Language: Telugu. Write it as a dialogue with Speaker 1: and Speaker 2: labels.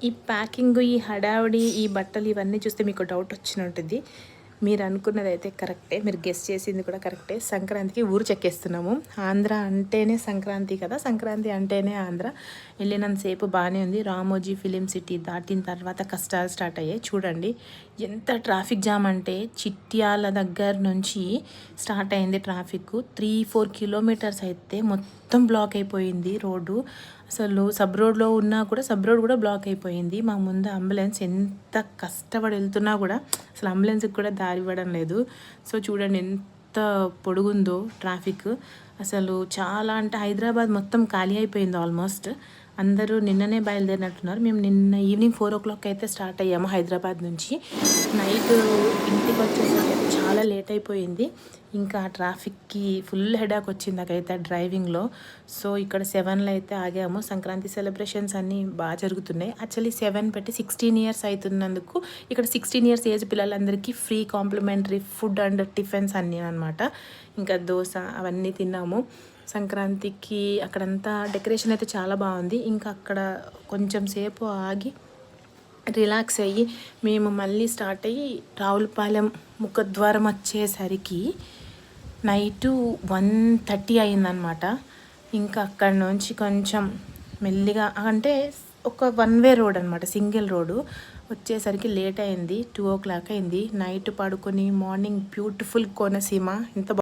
Speaker 1: ఈ ప్యాకింగ్, ఈ హడావిడి, ఈ బట్టలు ఇవన్నీ చూస్తే మీకు డౌట్ వచ్చినట్టుంది. మీరు అనుకున్నదైతే కరెక్టే, మీరు గెస్ చేసింది కూడా కరెక్టే. సంక్రాంతికి ఊరు చెక్కేస్తున్నాము. ఆంధ్ర అంటేనే సంక్రాంతి కదా, సంక్రాంతి అంటేనే ఆంధ్ర. వెళ్ళినంతసేపు బాగానే ఉంది. రామోజీ ఫిలిం సిటీ దాటిన తర్వాత కష్టాలు స్టార్ట్ అయ్యాయి. చూడండి ఎంత ట్రాఫిక్ జామ్ అంటే చిట్యాల దగ్గర నుంచి స్టార్ట్ అయింది ట్రాఫిక్. 3-4 కిలోమీటర్స్ అయితే మొత్తం బ్లాక్ అయిపోయింది రోడ్డు. అసలు సబ్ రోడ్లో ఉన్నా కూడా సబ్ రోడ్ కూడా బ్లాక్ అయిపోయింది. మా ముందు అంబులెన్స్ ఎంత కష్టపడి వెళ్తున్నా కూడా అసలు అంబులెన్స్కి కూడా దారి ఇవ్వడం లేదు. సో చూడండి ఎంత పొడుగుందో ట్రాఫిక్. అసలు చాలా అంటే హైదరాబాద్ మొత్తం ఖాళీ అయిపోయింది ఆల్మోస్ట్. అందరూ నిన్ననే బయలుదేరినట్టున్నారు. మేము నిన్న ఈవినింగ్ 4 o'clock అయితే స్టార్ట్ అయ్యాము హైదరాబాద్ నుంచి. నైట్ ఇంటికి వచ్చేసరికి చాలా లేట్ అయిపోయింది. ఇంకా ట్రాఫిక్కి ఫుల్ హెడాక్ వచ్చింది నాకైతే డ్రైవింగ్లో. సో ఇక్కడ 7లో అయితే ఆగాము. సంక్రాంతి సెలబ్రేషన్స్ అన్నీ బాగా జరుగుతున్నాయి. యాక్చువల్లీ 7 పెట్టి 16 years అవుతున్నందుకు ఇక్కడ 16 years ఏజ్ పిల్లలందరికీ free complimentary food and tiffins అన్నీ అనమాట. ఇంకా దోశ అవన్నీ తిన్నాము. సంక్రాంతికి అక్కడంతా డెకరేషన్ అయితే చాలా బాగుంది. ఇంకా అక్కడ కొంచెం సేపు ఆగి రిలాక్స్ అయ్యి మేము మళ్ళీ స్టార్ట్ అయ్యి రావులపాలెం ముఖద్వారం వచ్చేసరికి నైటు 1:30 అయిందనమాట. ఇంకా అక్కడ నుంచి కొంచెం మెల్లిగా అంటే ఒక 1-way రోడ్ అనమాట, సింగిల్ రోడ్డు. వచ్చేసరికి లేట్ అయింది, 2 o'clock అయింది. నైట్ పడుకొని మార్నింగ్ బ్యూటిఫుల్ కోనసీమ ఎంత